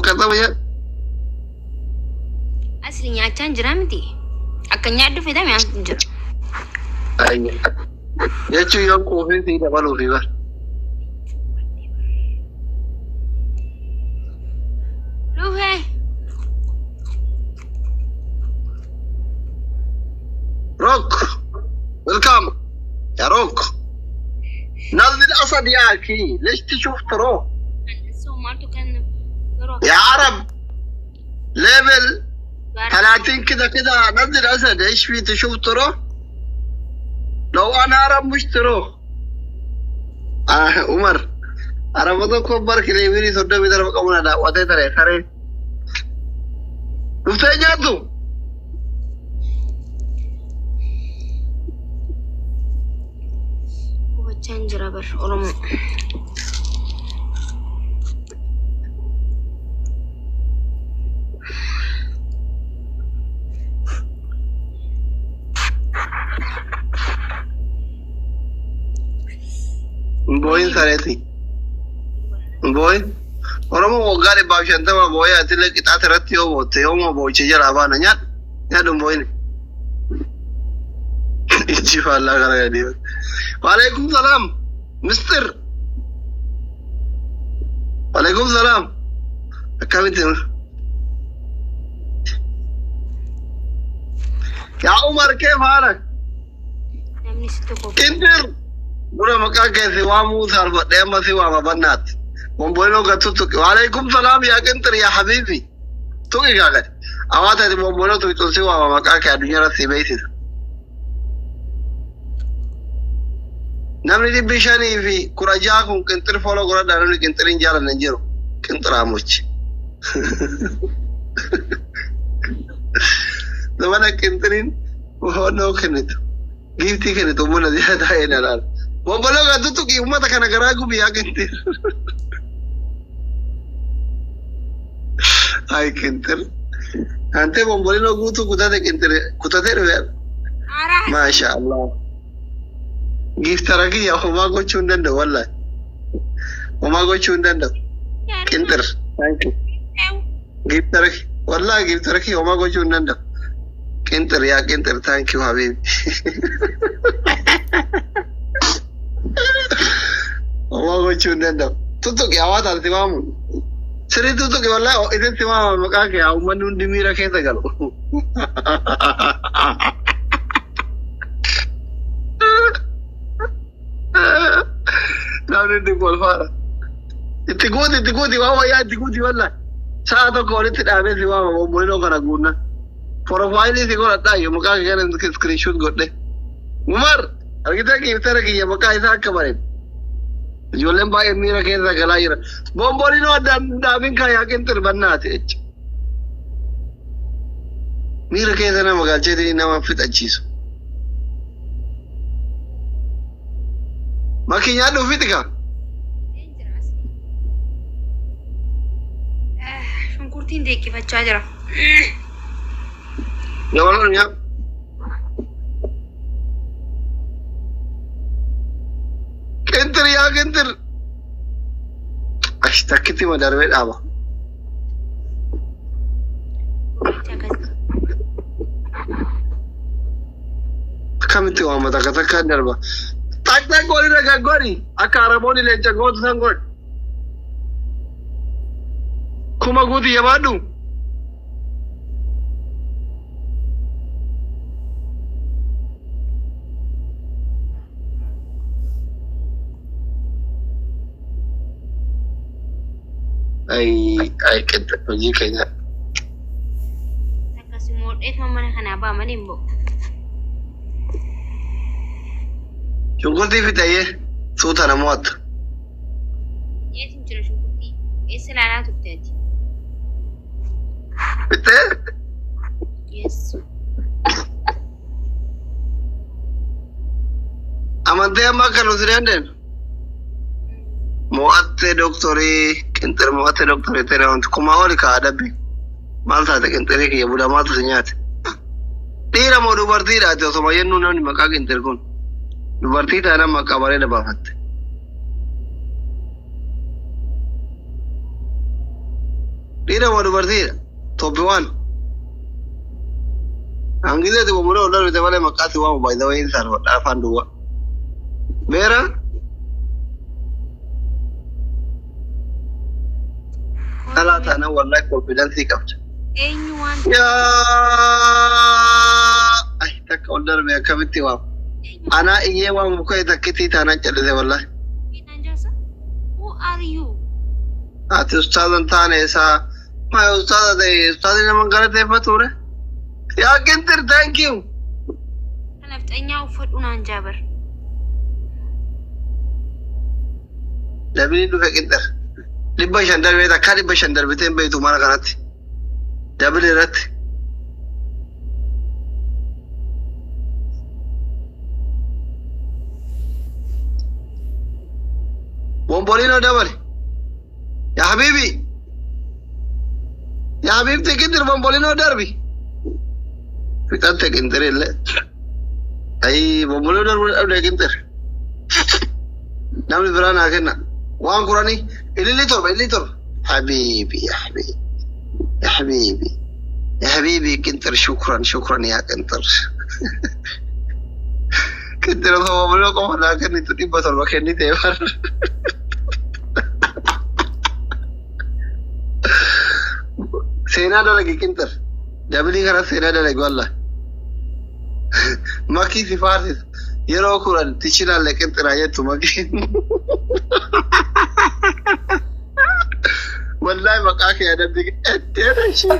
katama ya. Aslinya acan jeramti. Akannya ada fitam yang jer. Ayya. Ya cuy yang kopi tidak malu riba. Lu hey. Rock. Welcome. يا روك. نزل الأسد يا أخي ليش تشوف تروح يا عرب ليفل 30 كده نزل أسد إيش في تشوف تروح لو أنا عرب مش تروح عمر عرب ده كبر كده يبيني صدق بدر بقونا دا وده ترى خير نفتح جاتو Chanjera ber Oromo. Boy sareti. Boy. Oromo wogare bashanta ma boy atile kita terati o bote o mo boy chejara bana nya dum boy ni. Ichi falla gara dia. Waalaikum salam, Mister. Waalaikum salam. Kami tu. Ya Umar, kaifa halak? Inter. Bura maka kaise wamu sarfa daya masi wa mabannat. Momboino ka tutu. Waalaikum salam ya Inter ya habibi. Tu ki gagat. Awata di momboino tu itu siwa maka ka dunia ra sibaisi. namni di bishani fi kuraja kun kentir follow gora da ni kentirin jara nanjiro kentira much da wana kentirin hono keneto gifti keneto mona dia da ena la bombolo ga tutu ki umata kana garagu bi ya kentir ay kentir ante bombolino gutu kutate kentir kutate re masha Allah gift taraki ya huma go chundan da wallahi huma go chundan da kinter thank you gift taraki wallahi gift taraki huma go chundan da kinter ya kinter thank you habibi huma go chundan da tutu ki awat alti mamu seri tutu ki wallahi ide tima maka ke au manun dimira ke ta galo Namun di Polfara. Itigudi wawa ya itigudi wala. Saat aku orang tidak habis wawa mau boleh nak nak guna. Profile ini kalau tak ya muka kita nak screenshot gede. Umar, kita kita lagi ya muka itu kabarin. Jualan bayar ni rakyat kita galai. Bom boleh no daming kaya kita terbanna tu. Ni rakyat kita nama jadi nama fit achisu. Makin ada fit ke? Kurtin dek baca aja lah. Ya walau ya. Kenter ya kenter. Ashta kiti madar wed apa? Kami tu amat kata kadar ba. Tak gori raga gori. Akara boni leja god sangot. Kuma gudi ya badu. Ay kenta pergi kayaknya. Tak kasih mod mana kenapa menimbo. Syukurti fita ye, suta na mot. Yes, mencuri syukurti. Selana tu tadi. Fita? Yes. Amante amma kalau sirenden. Muatte doktori, kinter muatte doktori tere ont kuma oli ka adabi. Malta te kintere ki buda malta senyat. Tira mo dubarti da to so mayennu nani maka kinter kun. Dubartii taana maqaa bareeda baafatte. Dina wadu berarti topiwan. Anggita tu bumbu ular itu boleh makasih wang by the way insan apa dua. Mera? Salah tanah wallahi confidence kapsa. Anyone? Ya, tak ular mereka mesti wang. Anak ini wang bukan tak kita tanah jadi wallahi. Who are you? Ati ustadan tane sa. My ustad ini menggaret apa tu re? Ya kintir thank you. Kenapa tanya ufut unan Jaber? Dabili duka kintir. Libba shandar beta kali libba shandar beta yang begitu mana kanat. Dabili rat. Bombolino dabali. Ya habibi. Ya Habib kintir bombolino darbi. Kita kintir ile. Ay bombolino darbi ada kintir. Namni berana kena. Wang kurani ili tor. Habibi ya habibi. Ya habibi. Ya habibi kintir syukran ya kintir. Kintir bombolino kau nak ni tu tiba tor makan ni tewar. Sena ada lagi kinter. Dabili kana sena ada lagi wallah. Maki sifaris. Yero kuran tichina le kinter aja tu maki. Wallahi makaki ada dik ada shi.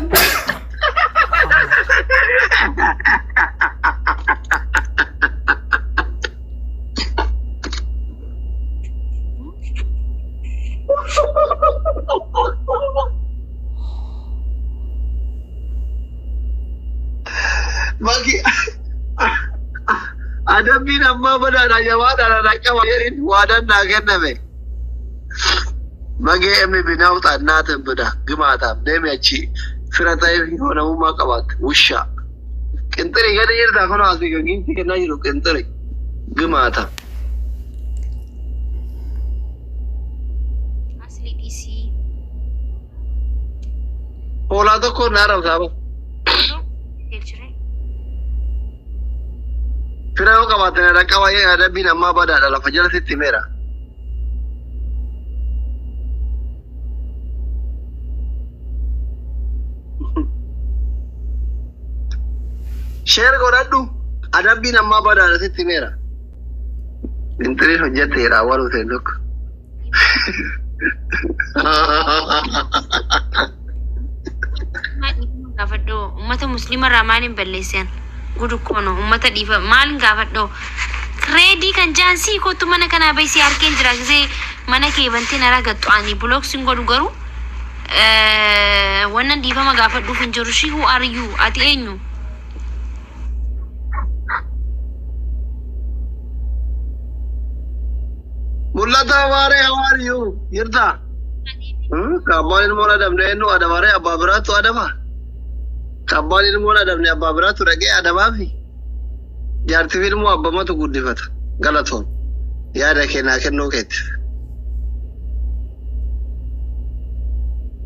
Maki ada bina mana ada jawab ada kawayan wadan nagen name. Magi emi bina uta naten beda gimata demi aci firatai hona umma kabat usha. Kenteri gada yerda kono asli ginti kena jiru kenteri gimata. Asli DC. Pola to ko nara usaba. Firao kabat na kawayan ada bina mabada dalam fajar siti mera. Share goradu ada bina mabada dalam siti mera. Interi hujat tera waru tenduk. Gafadho ummata muslima ramanin balleessan gudu kono ummata dhiifa maal gafadho kredi kan jansi ko tu mana kana baysi arken jira gise mana ke banti nara gattu ani blog singo garu wannan dhiifa ma gafadhu finjoru shi who are you ati enyu Mulata ware how are you Yirda kabalin mola damne no ada ware ababra tu ada ba Kabalin mola damne ababra tu rage ada ba fi jarti filmu abama tu guddi fata galaton ya da kena kenno ket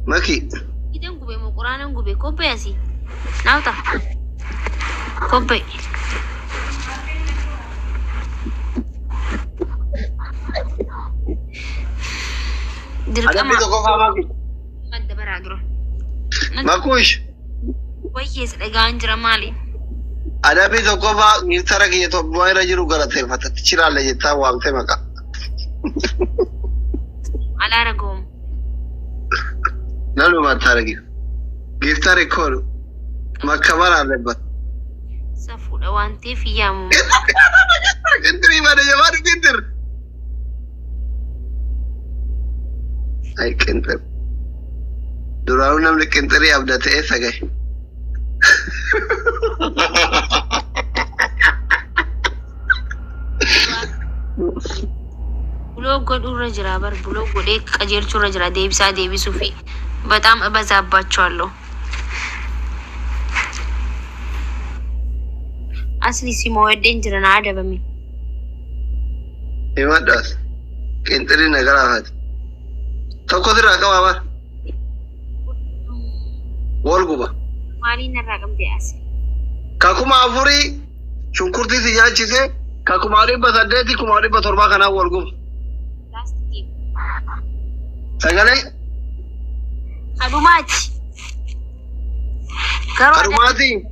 Maki idan gube mu qur'anan gube ko bayasi nauta ko bay ada bisa kau faham madda baradro Makush wayes daga anjira mali ada bisa kau faham ngitara ki to boy rajuru galate fata chira le jeta wamte maka ala ragom Nalu matara ki giftare koru makabara lebat safu da wante fiyamu kentri mana jawab kentri Ay kenter. Durau nam le kenteri abda te esa gay. Bulo godu rajra bar bulo gode qajelchu rajra debisa debisu fi በጣም እበዛባቸዋለሁ asli simo wedden jirana adabami Imadas. Kenteri negara hat. Tokko dira ka baba. والقبة Maaliin irraa qabdee as? كاكما عفوري شنكرتي سياجي سي كاكما ريبا سديتي كما ريبا تربا كنا والقبة Laastikii. سجلي Kadumaati. Garuu كرماتي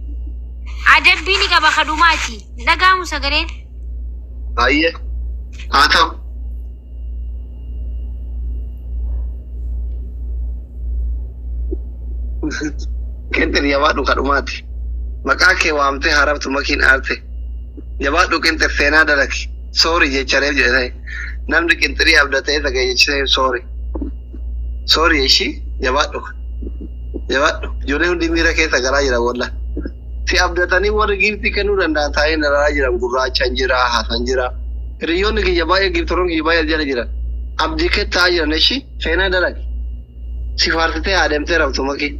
adabbii ni qaba kadumaati. Dhagaamu sagaleen. أيه هاتم كنت يبادو كرماتي مكاكي وامتي هربت مكين آرتي يبادو كنت فينا دلك سوري جي چريب جي نمد كنت ري أبدتي تكي جي سوري يشي يبادو جوني هندي ميرا كيسا كراجرا والله في أبدتني ورغيرتي كنو رندا تاين راجرا غرا چنجرا حسنجرا ريون كي يبايا غيرترون كي يبايا جرا أبدي كتاجر نشي فينا دلك سفارتي آدمتي ربطو مكي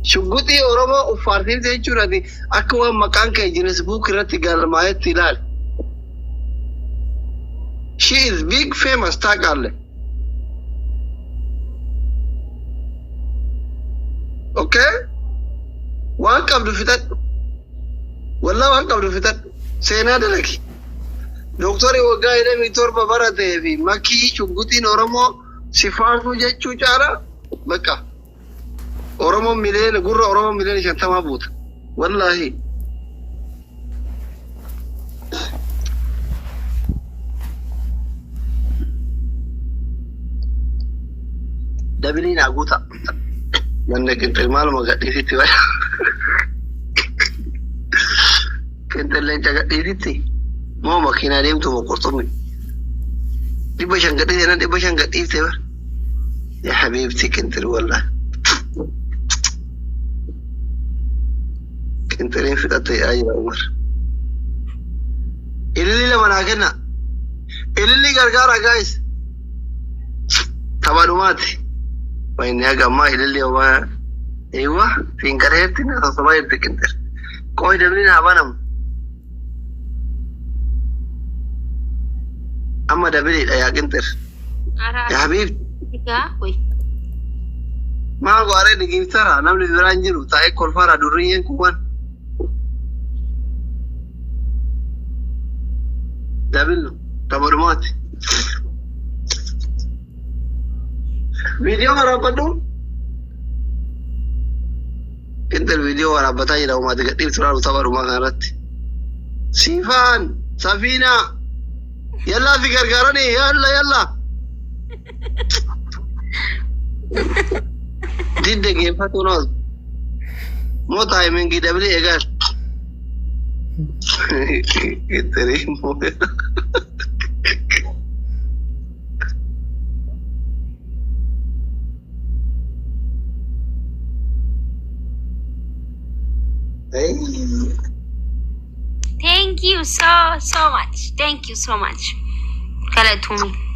شغوتي أوروما وفارسين زي چوراتي أكوا مكان كي جنس بوك رتي غرماية تلال she is big famous تاكالي okay وان قبل فتات والله وان قبل فتات سينا دلكي دكتوري وقاي لمي توربا براتي في مكي شغوتي أوروما سفارتو جيچو چارا بكا أورومو مليون غورة أورومو مليون شنطة ما بوت والله دبلين أقوتا من كنت المال ما قد يسيتي ولا كنت اللي انت قد يسيتي مو ماكينة ديم تو مقرطمي دي بشان قد يسيتي دي بشان قد يسيتي يا حبيبتي كنت والله كنت لين فتاتي يا عمر اللي لما ناكنا اللي غرغارا جايز تبارماتي وين يا جماعه اللي هو ايوه فين كرهتنا صبايا بكنتر كوي دبلين هبانم اما دبلي يا كنتر يا حبيبي ما غاري دغين ترى نمل برانجرو تاي كولفارا دورين كوان دبل تبرماتي فيديو ورابطو انت الفيديو ورابطا يلو ما تقدم ترى تبرما كانت سيفان سفينة يلا في غرغرني يلا did the game for us. More time in GW again. Thank you so much. Thank you so much. Kala Tumi.